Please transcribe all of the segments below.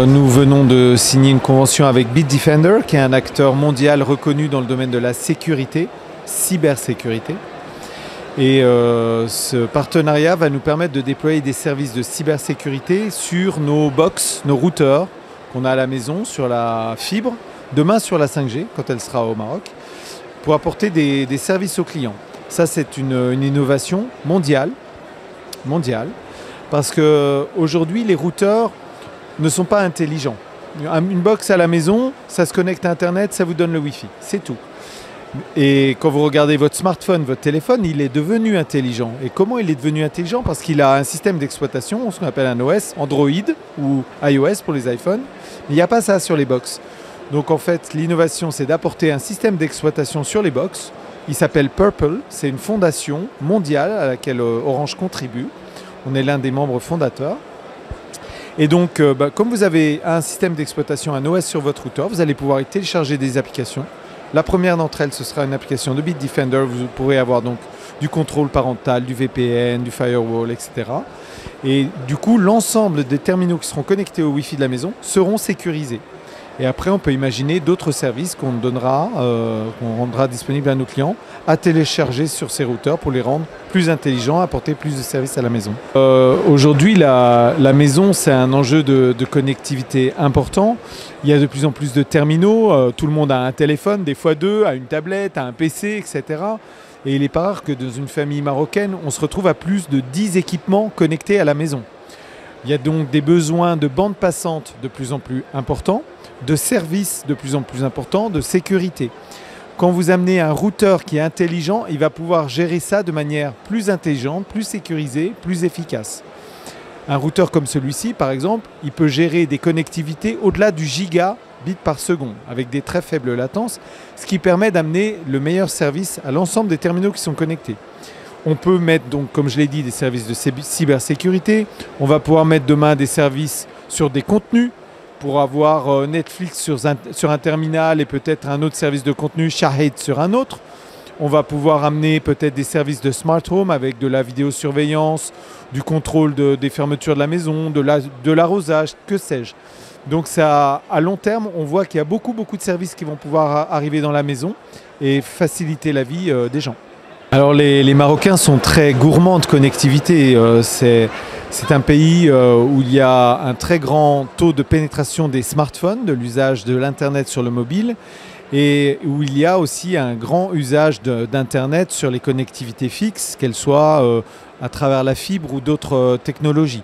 Nous venons de signer une convention avec Bitdefender, qui est un acteur mondial reconnu dans le domaine de la sécurité, cybersécurité. Et ce partenariat va nous permettre de déployer des services de cybersécurité sur nos box, nos routeurs qu'on a à la maison, sur la fibre, demain sur la 5G, quand elle sera au Maroc, pour apporter des services aux clients. Ça, c'est une innovation mondiale, parce qu'aujourd'hui, les routeurs ne sont pas intelligents. Une box à la maison, ça se connecte à Internet, ça vous donne le Wi-Fi, c'est tout. Et quand vous regardez votre smartphone, votre téléphone, il est devenu intelligent. Et comment il est devenu intelligent? Parce qu'il a un système d'exploitation, ce qu'on appelle un OS, Android ou iOS pour les iPhones. Mais il n'y a pas ça sur les box. Donc en fait, l'innovation, c'est d'apporter un système d'exploitation sur les box. Il s'appelle Purple, c'est une fondation mondiale à laquelle Orange contribue. On est l'un des membres fondateurs. Et donc, comme vous avez un système d'exploitation, un OS sur votre routeur, vous allez pouvoir y télécharger des applications. La première d'entre elles, ce sera une application de Bitdefender. Vous pourrez avoir donc du contrôle parental, du VPN, du firewall, etc. Et du coup, l'ensemble des terminaux qui seront connectés au Wi-Fi de la maison seront sécurisés. Et après, on peut imaginer d'autres services qu'on rendra disponibles à nos clients à télécharger sur ces routeurs pour les rendre plus intelligents, apporter plus de services à la maison. Aujourd'hui, la maison, c'est un enjeu de connectivité important. Il y a de plus en plus de terminaux. Tout le monde a un téléphone, des fois deux, a une tablette, a un PC, etc. Et il n'est pas rare que dans une famille marocaine, on se retrouve à plus de 10 équipements connectés à la maison. Il y a donc des besoins de bandes passantes de plus en plus importants, de services de plus en plus importants, de sécurité. Quand vous amenez un routeur qui est intelligent, il va pouvoir gérer ça de manière plus intelligente, plus sécurisée, plus efficace. Un routeur comme celui-ci, par exemple, il peut gérer des connectivités au-delà du gigabit par seconde, avec des très faibles latences, ce qui permet d'amener le meilleur service à l'ensemble des terminaux qui sont connectés. On peut mettre donc, comme je l'ai dit, des services de cybersécurité. On va pouvoir mettre demain des services sur des contenus pour avoir Netflix sur un terminal et peut-être un autre service de contenu, Shahid, sur un autre. On va pouvoir amener peut-être des services de smart home avec de la vidéosurveillance, du contrôle des fermetures de la maison, de l'arrosage, que sais-je. Donc ça, à long terme, on voit qu'il y a beaucoup de services qui vont pouvoir arriver dans la maison et faciliter la vie des gens. Alors les Marocains sont très gourmands de connectivité. C'est un pays où il y a un très grand taux de pénétration des smartphones, de l'usage de l'Internet sur le mobile, et où il y a aussi un grand usage d'Internet sur les connectivités fixes, qu'elles soient à travers la fibre ou d'autres technologies.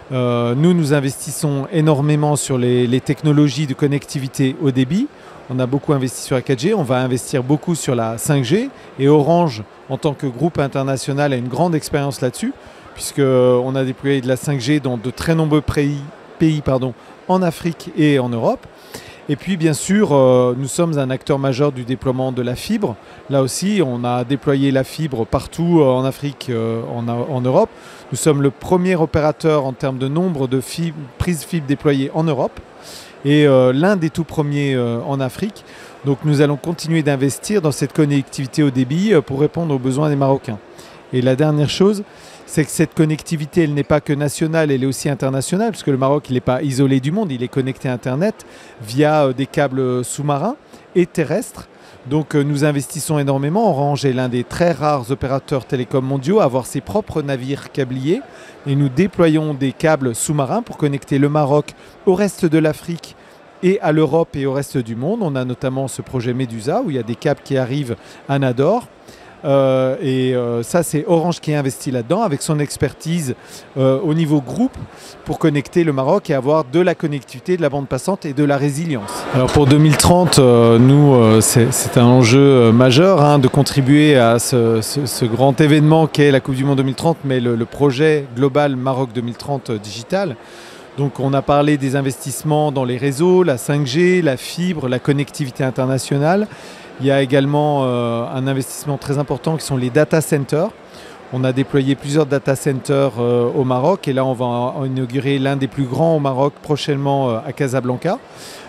Nous investissons énormément sur les technologies de connectivité haut débit. On a beaucoup investi sur la 4G, on va investir beaucoup sur la 5G. Et Orange, en tant que groupe international, a une grande expérience là-dessus, puisqu'on a déployé de la 5G dans de très nombreux pays en Afrique et en Europe. Et puis, bien sûr, nous sommes un acteur majeur du déploiement de la fibre. Là aussi, on a déployé la fibre partout en Afrique, en Europe. Nous sommes le premier opérateur en termes de nombre de prises fibre déployées en Europe et l'un des tout premiers en Afrique. Donc nous allons continuer d'investir dans cette connectivité haut débit pour répondre aux besoins des Marocains. Et la dernière chose, c'est que cette connectivité, elle n'est pas que nationale, elle est aussi internationale, parce que le Maroc, il n'est pas isolé du monde, il est connecté à Internet via des câbles sous-marins et terrestres. Donc nous investissons énormément. Orange est l'un des très rares opérateurs télécoms mondiaux à avoir ses propres navires câbliers. Et nous déployons des câbles sous-marins pour connecter le Maroc au reste de l'Afrique et à l'Europe et au reste du monde. On a notamment ce projet Medusa où il y a des câbles qui arrivent à Nador. Ça, c'est Orange qui a investi là-dedans avec son expertise au niveau groupe pour connecter le Maroc et avoir de la connectivité, de la bande passante et de la résilience. Alors pour 2030, c'est un enjeu majeur de contribuer à ce grand événement qu'est la Coupe du Monde 2030, mais le projet global Maroc 2030 digital. Donc on a parlé des investissements dans les réseaux, la 5G, la fibre, la connectivité internationale. Il y a également un investissement très important qui sont les data centers. On a déployé plusieurs data centers au Maroc et là on va inaugurer l'un des plus grands au Maroc prochainement à Casablanca.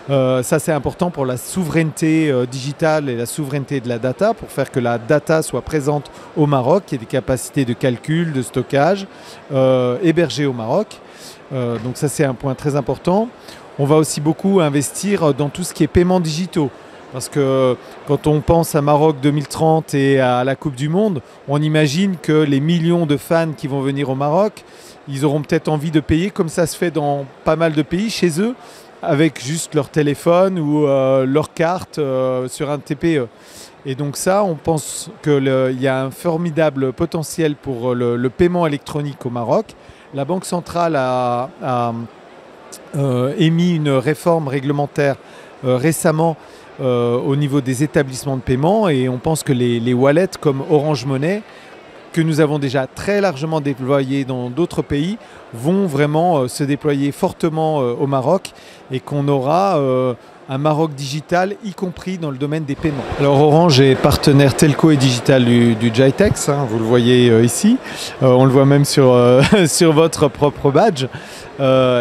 Ça c'est important pour la souveraineté digitale et la souveraineté de la data, pour faire que la data soit présente au Maroc, qu'il y ait des capacités de calcul, de stockage hébergées au Maroc. Donc ça c'est un point très important. On va aussi beaucoup investir dans tout ce qui est paiements digitaux. Parce que quand on pense à Maroc 2030 et à la Coupe du Monde, on imagine que les millions de fans qui vont venir au Maroc, ils auront peut-être envie de payer comme ça se fait dans pas mal de pays chez eux, avec juste leur téléphone ou leur carte sur un TPE. Et donc ça, on pense qu'il y a un formidable potentiel pour le paiement électronique au Maroc. La Banque centrale a émis une réforme réglementaire récemment au niveau des établissements de paiement et on pense que les wallets comme Orange Money, que nous avons déjà très largement déployés dans d'autres pays, vont vraiment se déployer fortement au Maroc et qu'on aura un Maroc digital, y compris dans le domaine des paiements. Alors Orange est partenaire telco et digital du GITEX, hein, vous le voyez ici, on le voit même sur, sur votre propre badge.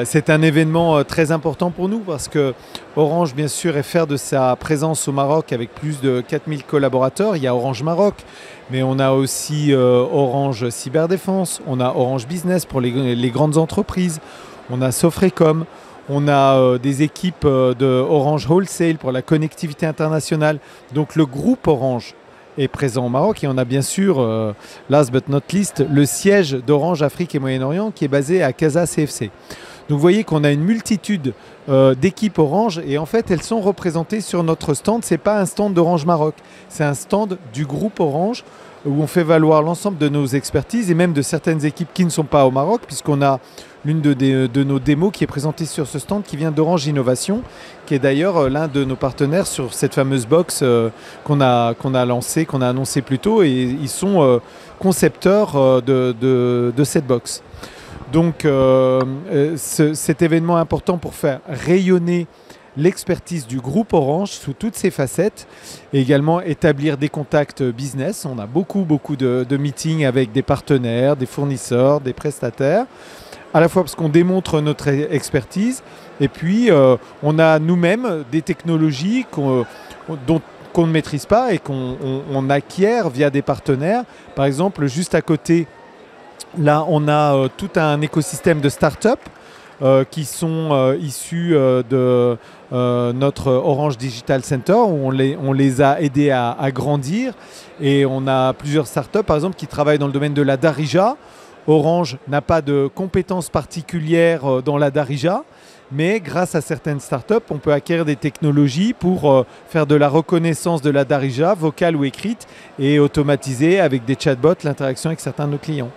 C'est un événement très important pour nous parce que Orange, bien sûr, est fier de sa présence au Maroc avec plus de 4000 collaborateurs. Il y a Orange Maroc, mais on a aussi Orange Cyberdéfense, on a Orange Business pour les grandes entreprises, on a Sofrecom, on a des équipes de Orange Wholesale pour la connectivité internationale. Donc le groupe Orange est présent au Maroc et on a bien sûr, last but not least, le siège d'Orange Afrique et Moyen-Orient qui est basé à Casa CFC. Donc vous voyez qu'on a une multitude d'équipes Orange et en fait elles sont représentées sur notre stand. Ce n'est pas un stand d'Orange Maroc, c'est un stand du groupe Orange où on fait valoir l'ensemble de nos expertises et même de certaines équipes qui ne sont pas au Maroc puisqu'on a l'une de nos démos qui est présentée sur ce stand qui vient d'Orange Innovation, qui est d'ailleurs l'un de nos partenaires sur cette fameuse box qu'on a lancée, qu'on a annoncée plus tôt et ils sont concepteurs de cette box. Donc cet événement est important pour faire rayonner l'expertise du groupe Orange sous toutes ses facettes et également établir des contacts business. On a beaucoup de meetings avec des partenaires, des fournisseurs, des prestataires, à la fois parce qu'on démontre notre expertise et puis on a nous-mêmes des technologies qu'on ne maîtrise pas et qu'on acquiert via des partenaires. Par exemple, juste à côté, là, on a tout un écosystème de start-up qui sont issus de notre Orange Digital Center où on les a aidés à grandir et on a plusieurs startups par exemple qui travaillent dans le domaine de la Darija. Orange n'a pas de compétences particulières dans la Darija, mais grâce à certaines startups, on peut acquérir des technologies pour faire de la reconnaissance de la Darija, vocale ou écrite, et automatiser avec des chatbots l'interaction avec certains de nos clients.